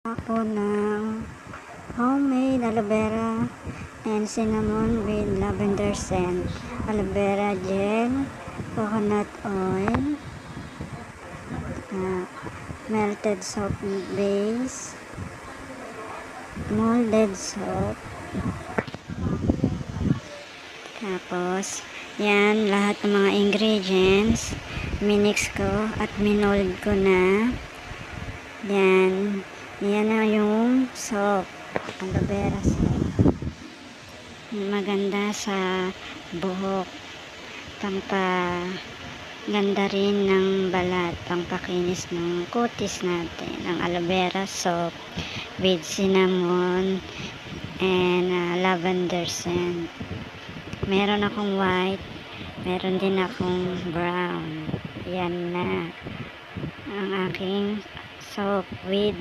Ako ng homemade aloe vera and cinnamon with lavender scent, aloe vera gel, coconut oil, melted soap base, molded soap. Tapos yan lahat ng mga ingredients minix ko at minold ko na. Yan na yung soap, aloe vera soap. Maganda sa buhok, pampaganda rin ng balat, pampakinis ng kutis natin. Ang aloe vera soap with cinnamon and lavender scent. Meron akong white, meron din akong brown. Yan na ang aking soap with